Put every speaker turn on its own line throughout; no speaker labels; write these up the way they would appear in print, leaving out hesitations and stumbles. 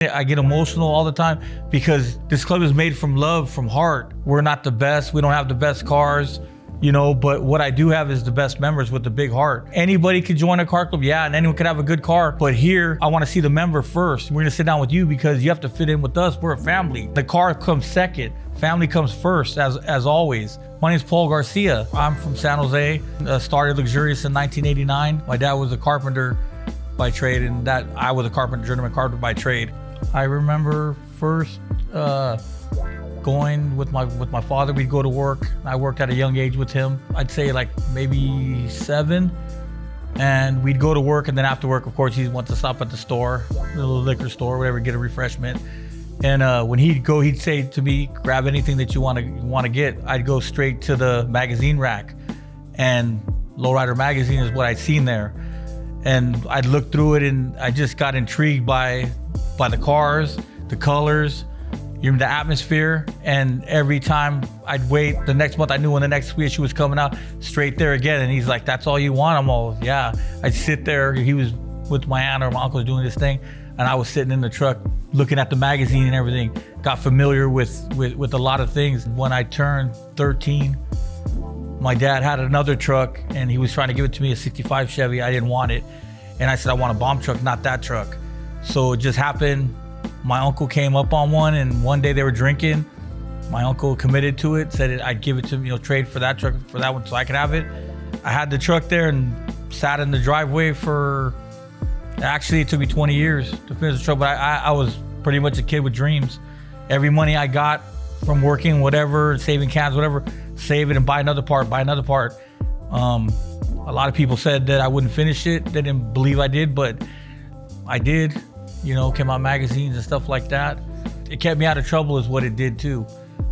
I get emotional all the time because this club is made from love, from heart. We're not the best. We don't have the best cars, you know, but what I do have is the best members with the big heart. Anybody could join a car club, yeah, and anyone could have a good car. But here, I want to see the member first. We're gonna sit down with you because you have to fit in with us. We're a family. The car comes second. Family comes first, as always. My name is Paul Garcia. I'm from San Jose. Started Luxurious in 1989. My dad was a carpenter by trade, and that I was a carpenter, journeyman carpenter by trade. I remember first going with my father. We'd go to work. I worked at a young age with him. I'd say like maybe 7. And we'd go to work, and then after work, of course, he'd want to stop at the store, the little liquor store, whatever, get a refreshment. And when he'd go, he'd say to me, grab anything that you want to get. I'd go straight to the magazine rack, and Lowrider magazine is what I'd seen there. And I'd look through it, and I just got intrigued by the cars, the colors, the atmosphere. And every time I'd wait, the next month I knew when the next issue was coming out, straight there again. And he's like, that's all you want? I'm all, yeah. I'd sit there. He was with my aunt or my uncle doing this thing, and I was sitting in the truck looking at the magazine and everything. Got familiar with a lot of things. When I turned 13, my dad had another truck, and he was trying to give it to me, a 65 Chevy. I didn't want it. And I said, I want a bomb truck, not that truck. So it just happened. My uncle came up on one, and one day they were drinking. My uncle committed to it, said I'd give it to him, trade for that truck, for that one, so I could have it. I had the truck there and sat in the driveway for, actually it took me 20 years to finish the truck, but I was pretty much a kid with dreams. Every money I got from working, whatever, saving cans, whatever, save it and buy another part. A lot of people said that I wouldn't finish it. They didn't believe I did, but I did. Came out magazines and stuff like that. It kept me out of trouble is what it did too.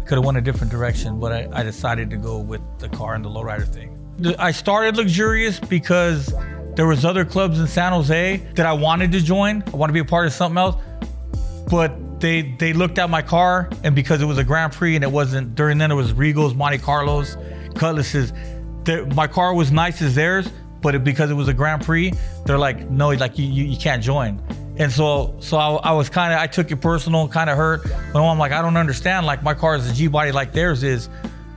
Could have went a different direction, but I decided to go with the car and the lowrider thing. I started Luxurious because there was other clubs in San Jose that I wanted to join. I wanted to be a part of something else, but they looked at my car, and because it was a Grand Prix and it wasn't, during then it was Regals, Monte Carlos, Cutlasses. My car was nice as theirs, but because it was a Grand Prix, they're like, no, like you can't join. And so I was I took it personal, kind of hurt. But I'm like, I don't understand. Like, my car is a G-body like theirs is,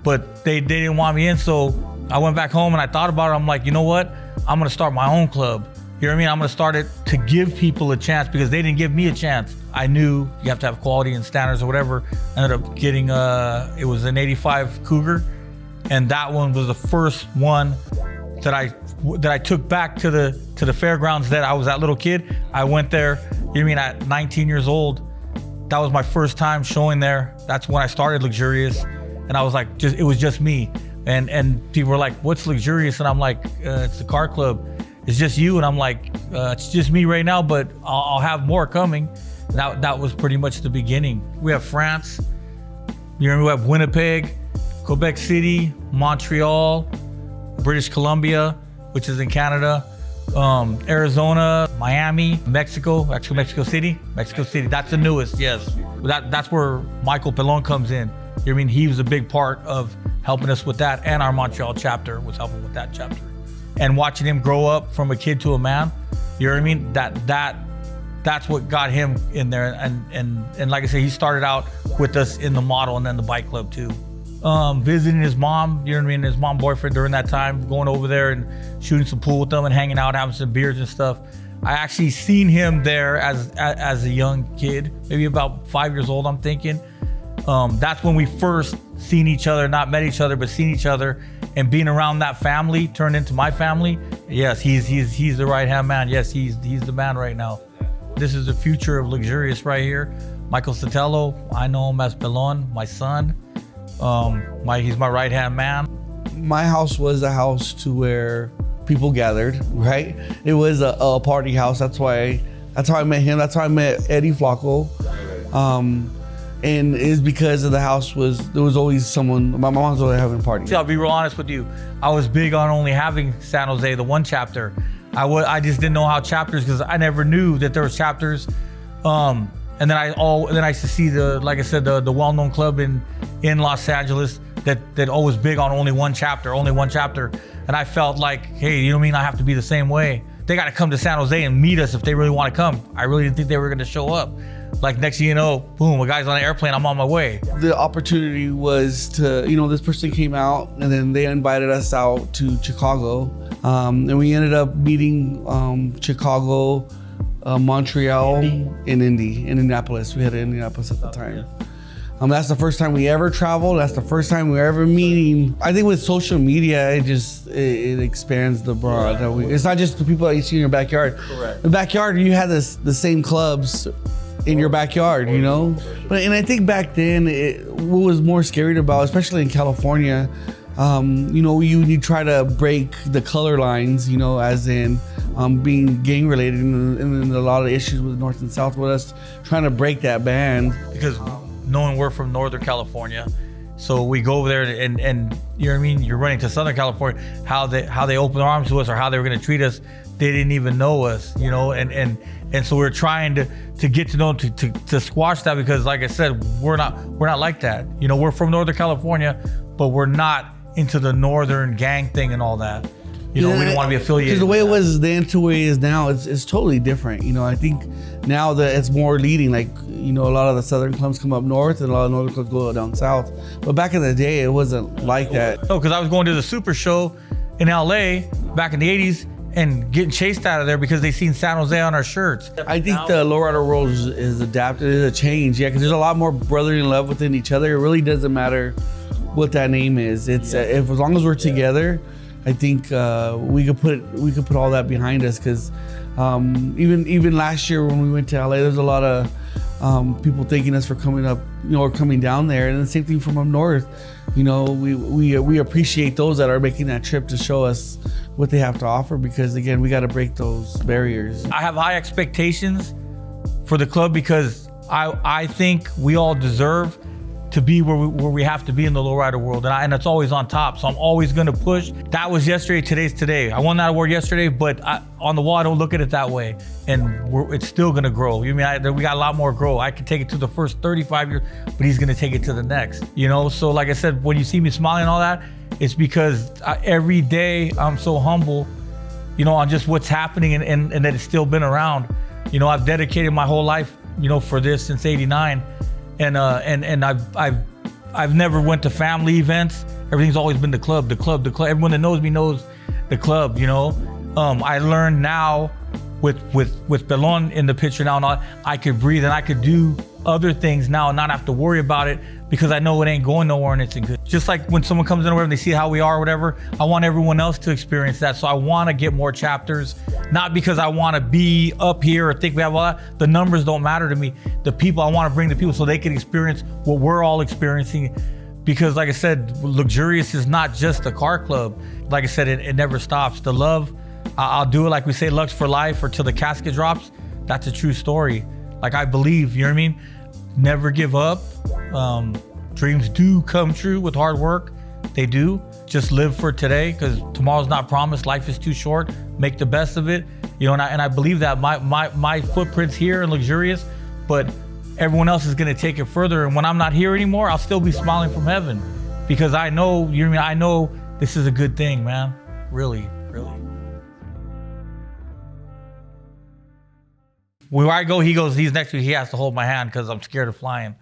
but they didn't want me in. So I went back home and I thought about it. I'm like, you know what? I'm gonna start my own club. You know what I mean? I'm gonna start it to give people a chance because they didn't give me a chance. I knew you have to have quality and standards or whatever. I ended up getting it was an 85 Cougar, and that one was the first one that I took back to the fairgrounds that I was that little kid. I went there, at 19 years old. That was my first time showing there. That's when I started Luxurious. And I was like, it was just me. And people were like, what's Luxurious? And I'm like, it's the car club. It's just you. And I'm like, it's just me right now, but I'll have more coming. That was pretty much the beginning. We have France, we have Winnipeg, Quebec City, Montreal, British Columbia, which is in Canada, Arizona, Miami, Mexico City. That's the newest, yes. That's where Micheal Pelon comes in. He was a big part of helping us with that, and our Montreal chapter was helping with that chapter. And watching him grow up from a kid to a man, that's what got him in there. And like I said, he started out with us in the model and then the bike club too. Visiting his mom, his mom boyfriend during that time, going over there and shooting some pool with them and hanging out, having some beers and stuff. I actually seen him there as a young kid, maybe about 5 years old, I'm thinking. That's when we first seen each other, not met each other, but seen each other, and being around that family turned into my family. Yes, he's the right-hand man. Yes, he's the man right now. This is the future of Luxurious right here. Micheal Sotelo, I know him as Pelon, my son. He's my right-hand man.
My house was a house to where people gathered, right? It was a party house. That's how I met him. That's how I met Eddie Flacco. And it's because of the house there was always someone, my mom was always having parties.
See, I'll be real honest with you. I was big on only having San Jose, the one chapter. I just didn't know how chapters, because I never knew that there was chapters. And then I used to see the well-known club in Los Angeles that always big on only one chapter. And I felt like, hey, you know what I mean? I have to be the same way. they got to come to San Jose and meet us if they really want to come. I really didn't think they were going to show up. Like next thing you know, boom, a guy's on an airplane, I'm on my way.
The opportunity was to, this person came out and then they invited us out to Chicago. And we ended up meeting Chicago, Montreal, and Indianapolis. We had Indianapolis at the time. That's the first time we ever traveled. That's the first time we were ever meeting. I think with social media, it expands the broad. It's not just the people that you see in your backyard.
Correct.
In the backyard, you had the same clubs in your backyard, But and I think back then, what was more scary about, especially in California, you try to break the color lines, as in being gang related, and a lot of issues with North and South with us trying to break that band.
Because knowing we're from Northern California, so we go over there and you know what I mean, you're running to Southern California, how they open their arms to us or how they were going to treat us. They didn't even know us, and so we're trying to get to know to squash that, because like I said, we're not like that. We're from Northern California, but we're not into the Northern gang thing and all that. We didn't want to be affiliated.
Because the way it was then to the way it is now, it's totally different. I think now that it's more leading, like, a lot of the Southern clubs come up north and a lot of Northern clubs go down south. But back in the day, it wasn't like that.
No, because I was going to the Super Show in LA back in the 80s and getting chased out of there because they seen San Jose on our shirts.
I think the lowrider world is adapted, is a change, because there's a lot more brotherly love within each other. It really doesn't matter what that name is. It's if as long as we're together, I think we could put all that behind us. Because even last year when we went to LA, there's a lot of people thanking us for coming up, or coming down there, and the same thing from up north. We appreciate those that are making that trip to show us what they have to offer, because again, we got to break those barriers.
I have high expectations for the club because I think we all deserve to be where we have to be in the lowrider world, and it's always on top. So I'm always gonna push. That was yesterday, today's today. I won that award yesterday, but on the wall, I don't look at it that way, and it's still gonna grow. We got a lot more grow. I can take it to the first 35 years, but he's gonna take it to the next. So like I said, when you see me smiling and all that, it's because every day I'm so humble, on just what's happening and that it's still been around. I've dedicated my whole life, for this since '89. And I've never went to family events. Everything's always been the club. Everyone that knows me knows the club. I learned now with Pelon in the picture now, and all, I could breathe and I could do other things now and not have to worry about it, because I know it ain't going nowhere and it's good. Just like when someone comes in and they see how we are or whatever, I want everyone else to experience that. So I want to get more chapters, not because I want to be up here or think we have all that. The numbers don't matter to me. The people, I want to bring the people so they can experience what we're all experiencing. Because like I said, Luxurious is not just a car club. Like I said, it never stops. The love, I'll do it like we say, Lux for life, or till the casket drops. That's a true story. Like I believe, you know what I mean? Never give up. Dreams do come true with hard work. They do. Just live for today, because tomorrow's not promised. Life is too short. Make the best of it. And I believe that my footprint's here and Luxurious, but everyone else is gonna take it further. And when I'm not here anymore, I'll still be smiling from heaven, because I know, I know this is a good thing, man. Really, really. Where I go, he's next to me. He has to hold my hand because I'm scared of flying.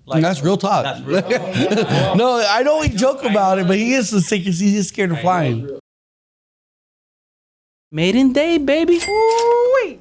Like, that's real talk.
That's real talk.
No, I know we joke about it, but he is the sickest. He's just scared of flying.
Maiden Day, baby. Ooh-wee.